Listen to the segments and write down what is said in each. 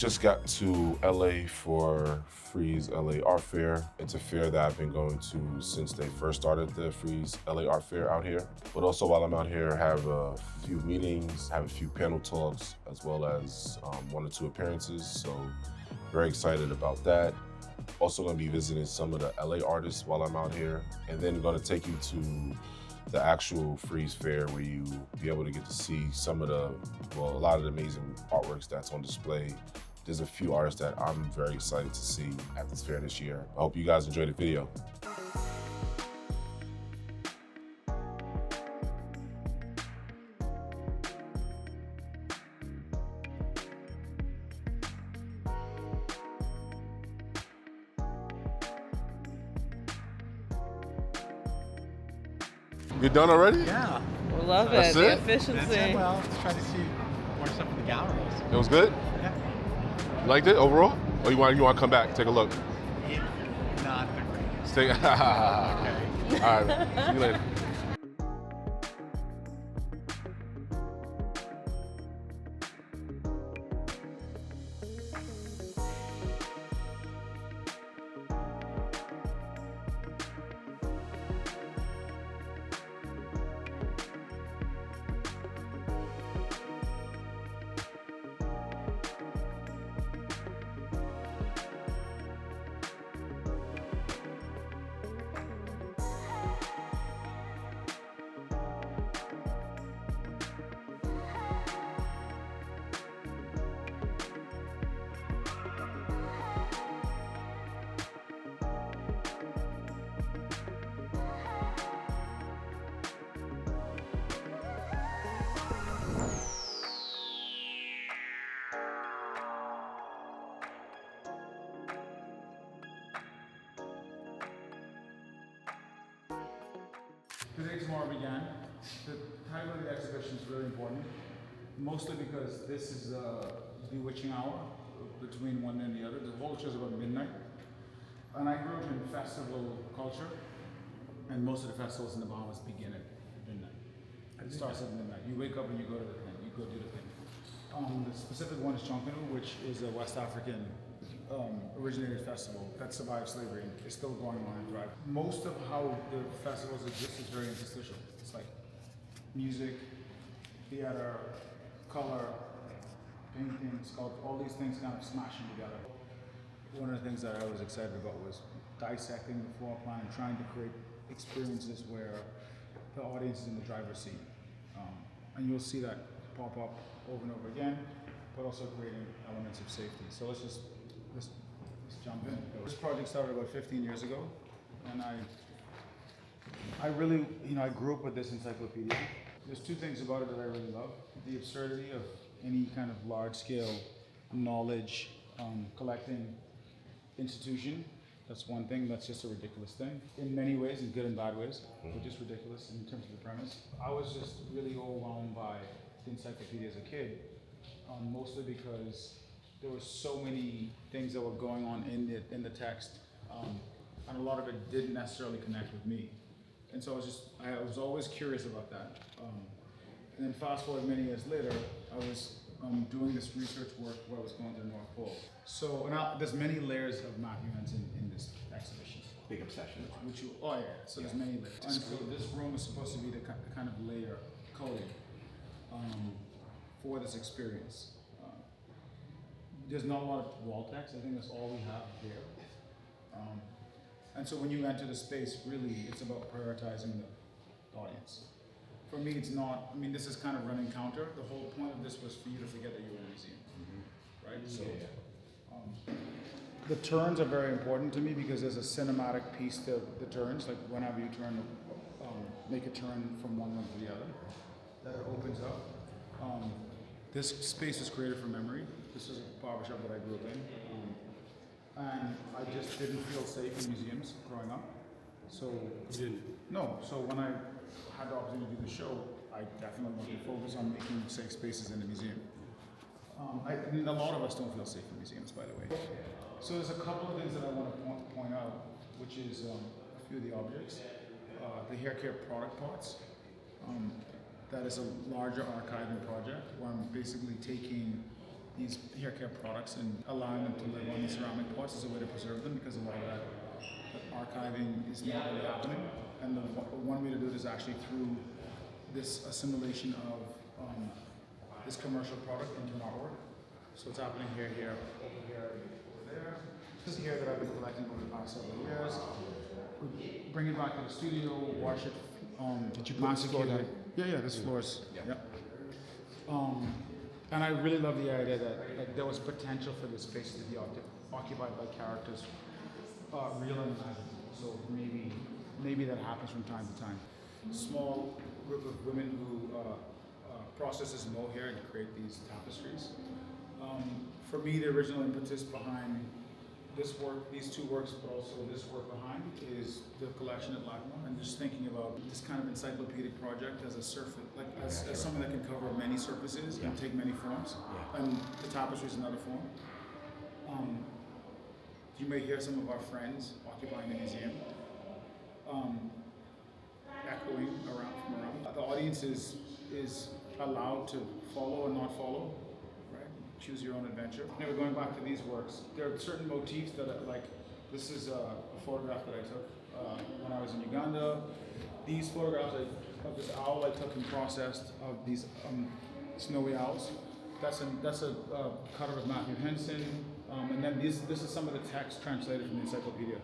Just got to LA for Frieze LA Art Fair. It's a fair that I've been going to since they first started the Frieze LA Art Fair out here. But also while I'm out here, have a few meetings, have a few panel talks, as well as 1 or 2 appearances. So very excited about that. Also gonna be visiting some of the LA artists while I'm out here. And then gonna take you to the actual Frieze Fair where you be able to get to see some of the, well, a lot of the amazing artworks that's on display. There's a few artists that I'm very excited to see at this fair this year. I hope you guys enjoy the video. You done already? Yeah. We love it. That's The it? efficiency. That's it. Well, let's try to see more stuff in the galleries. It was good? Yeah. You liked it overall? Or you want to come back, take a look? It's not the greatest. Okay. Okay. All right, see you later. Today Tomorrow began. The title of the exhibition is really important, mostly because this is the witching hour between one and the other. The whole show is about midnight. And I grew up in festival culture, and most of the festivals in the Bahamas begin at midnight. It starts at midnight. You wake up and you go to the thing, you go do the thing. The specific one is Chonkanu, which is a West African originated festival that survived slavery and is still going on and thriving. Most of how the festivals exist is very interstitial. It's like music, theater, color, painting, sculpture, all these things kind of smashing together. One of the things that I was excited about was dissecting the floor plan and trying to create experiences where the audience is in the driver's seat. And you'll see that pop up over and over again, but also creating elements of safety. So let's jump in. This project started about 15 years ago, and I really, I grew up with this encyclopedia. There's 2 things about it that I really love. The absurdity of any kind of large-scale knowledge collecting institution. That's one thing, that's just a ridiculous thing. In many ways, in good and bad ways, but just ridiculous in terms of the premise. I was just really overwhelmed by the encyclopedia as a kid, mostly because there were so many things that were going on in the text, and a lot of it didn't necessarily connect with me. And so I was always curious about that. And then fast forward many years later, I was doing this research work where I was going to the North Pole. So there's many layers of Matthew Henson in this exhibition. Big obsession. So there's many layers. And so this room is supposed to be the kind of layer coding for this experience. There's not a lot of wall text. I think that's all we have here. And so when you enter the space, really, it's about prioritizing the audience. For me, it's not, this is kind of running counter. The whole point of this was for you to forget that you were in a museum, right? So, the turns are very important to me because there's a cinematic piece to the turns. Like whenever you make a turn from one room to the other, that it opens up. This space was created from memory. This is a barbershop that I grew up in. And I just didn't feel safe in museums growing up. So You didn't? No, so when I had the opportunity to do the show, I definitely wanted to focus on making safe spaces in the museum. A lot of us don't feel safe in museums, by the way. So there's a couple of things that I want to point out, which is a few of the objects. The hair care product pots. That is a larger archiving project where I'm basically taking these hair care products and allowing them to live on the ceramic pots as a way to preserve them, because a lot of that archiving is not really happening. And the one way to do it is actually through this assimilation of this commercial product into an artwork. So it's happening here, over here, over there. This is hair that I've been collecting over the past several years. We bring it back to the studio, wash it. Did you put this floor down? Yeah, this floor's. Yeah. And I really love the idea that like, there was potential for this space to be occupied by characters, real and imagined. So maybe that happens from time to time. Small group of women who processes mohair and create these tapestries. For me, the original impetus behind this work, these two works, but also this work behind, is the collection at LACMA, and just thinking about this kind of encyclopedic project as a surface, like as something that can cover many surfaces and take many forms. And the tapestry is another form. You may hear some of our friends occupying the museum, echoing around from around. The audience is allowed to follow and not follow. Choose your own adventure. Anyway, going back to these works, there are certain motifs that are like, this is a photograph that I took when I was in Uganda. These photographs of this owl I took and processed of these snowy owls. That's a cutter of Matthew Henson. And then this is some of the text translated from the encyclopedia.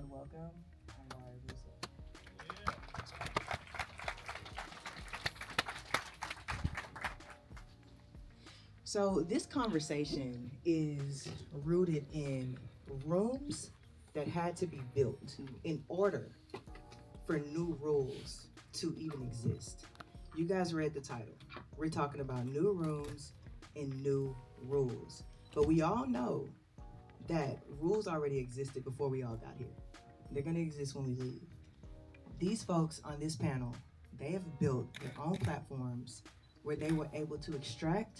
Welcome, Anwarii, Musa. So this conversation is rooted in rooms that had to be built in order for new rules to even exist. You guys read the title. We're talking about new rooms and new rules. But we all know that rules already existed before we all got here. They're gonna exist when we leave. These folks on this panel, they have built their own platforms where they were able to extract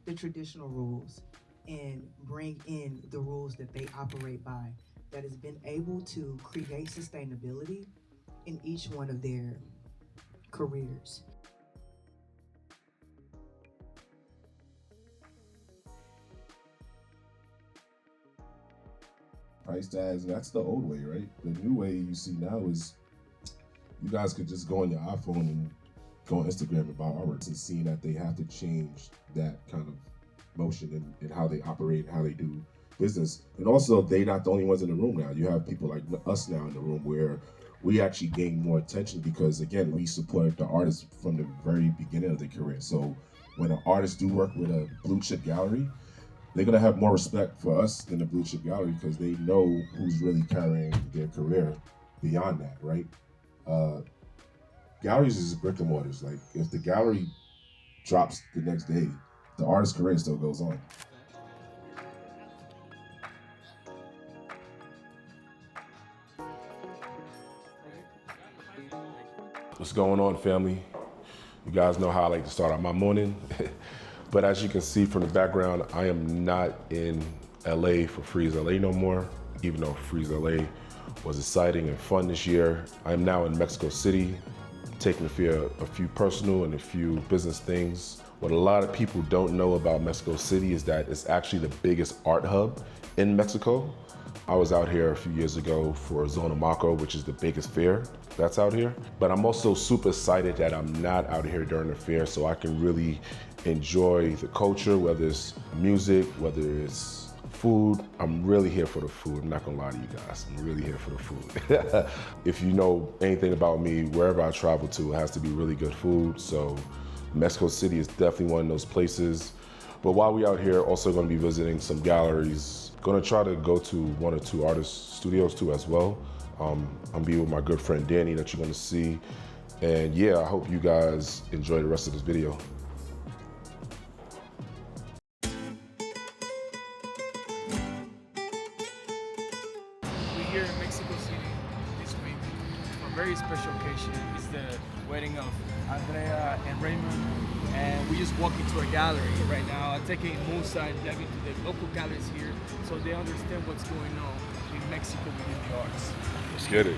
the traditional rules and bring in the rules that they operate by, that has been able to create sustainability in each one of their careers. Price tags, that's the old way, right? The new way you see now is you guys could just go on your iPhone and go on Instagram and buy artworks, and seeing that they have to change that kind of motion and how they operate, how they do business. And also, they're not the only ones in the room now. You have people like us now in the room where we actually gain more attention because, again, we support the artists from the very beginning of their career. So when an artist do work with a blue chip gallery, they're gonna have more respect for us than the blue chip gallery because they know who's really carrying their career beyond that, right? Galleries is brick and mortars. Like, if the gallery drops the next day, the artist's career still goes on. What's going on, family? You guys know how I like to start out my morning. But as you can see from the background, I am not in LA for Frieze LA no more, even though Frieze LA was exciting and fun this year. I am now in Mexico City, taking care of a few personal and a few business things. What a lot of people don't know about Mexico City is that it's actually the biggest art hub in Mexico. I was out here a few years ago for Zona Maco, which is the biggest fair that's out here. But I'm also super excited that I'm not out here during the fair, so I can really enjoy the culture, whether it's music, whether it's food. I'm really here for the food. I'm not gonna lie to you guys. I'm really here for the food. If you know anything about me, wherever I travel to, it has to be really good food. So Mexico City is definitely one of those places. But while we out here, also gonna be visiting some galleries. Gonna try to go to one or two artist studios too as well. I'm be with my good friend Danny that you're gonna see. And yeah, I hope you guys enjoy the rest of this video. We're here in Mexico City this week for a very special occasion. It's the wedding of Andrea and Raymond, and we just walk into a gallery right now. I'm taking Musa and Devin to the local galleries here so they understand what's going on in Mexico within the arts. Let's get it.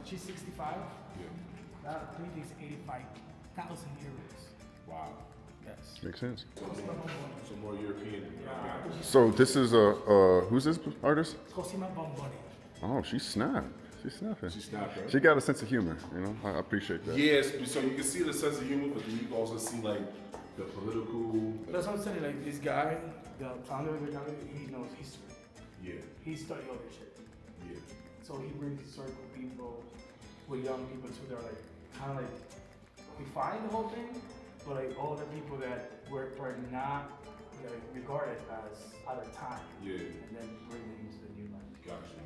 She's 65. That painting is 85,000 euros. Wow. Yes. Makes sense. Some more European. So this is who's this artist? Cosima Bomboni. Oh, she's snapped. She's snapping. She snapped, right? She got a sense of humor, you know. I appreciate that. Yes, so you can see the sense of humor, but then you can also see like the political. That's what I'm saying. Like this guy, the founder of the gallery, he knows history. Yeah, He studied all this shit. yeah. So he brings circle people with young people too. They're like kind of like define the whole thing, but like all the people that were not like, regarded as other time. Yeah. And then bring them into the new life. Gotcha.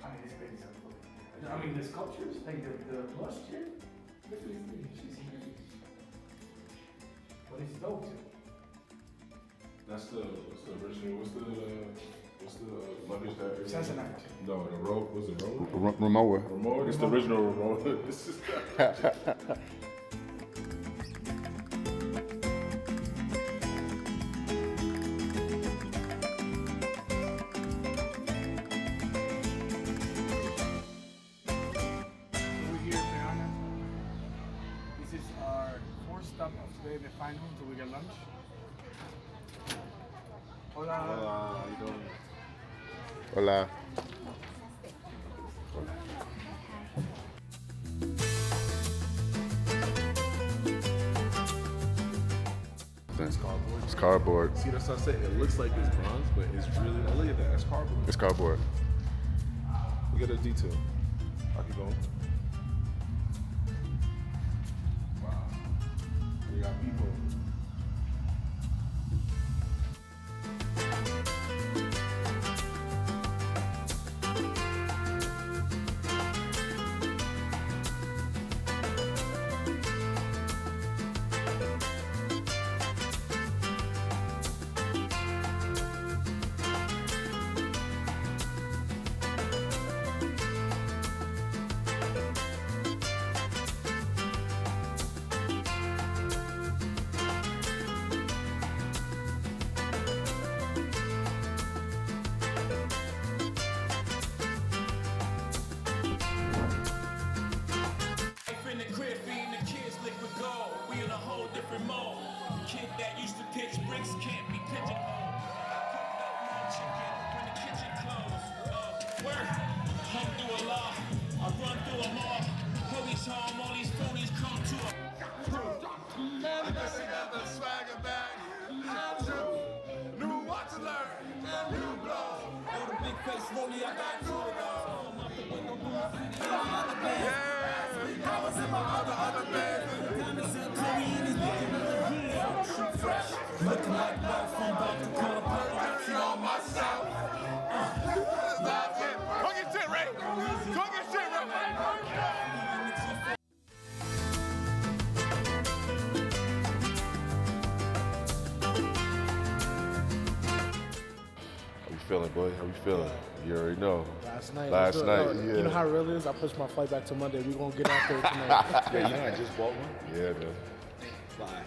I mean, this thing is unbelievable. I mean, the sculptures, like the bust here, look at this thing. She's huge. But it's dope too. That's the original. What's the luggage that? Samsonite. No, the rope. What's the rope? Ramoa. Remote. It's the original remote. This is. We're here in Peana. This is our fourth stop of today, the final, until we get lunch. Hola. How you doing? Hola. It's cardboard. See, that's what I said. It looks like it's bronze, but it's really. Oh, look at that. It's cardboard. It's cardboard. Look at the detail. I keep going. Wow. We got people. Looking like Buffon, about to call a party on myself. Talk your shit, Ray. Talk your shit, Ray. How you feeling, boy? How you feeling? You already know. Last night. Last was night, good. yeah. You know how real it is? I pushed my flight back to Monday. We're going to get out there tonight. Yeah, you know I just bought one. Yeah, man. Bye.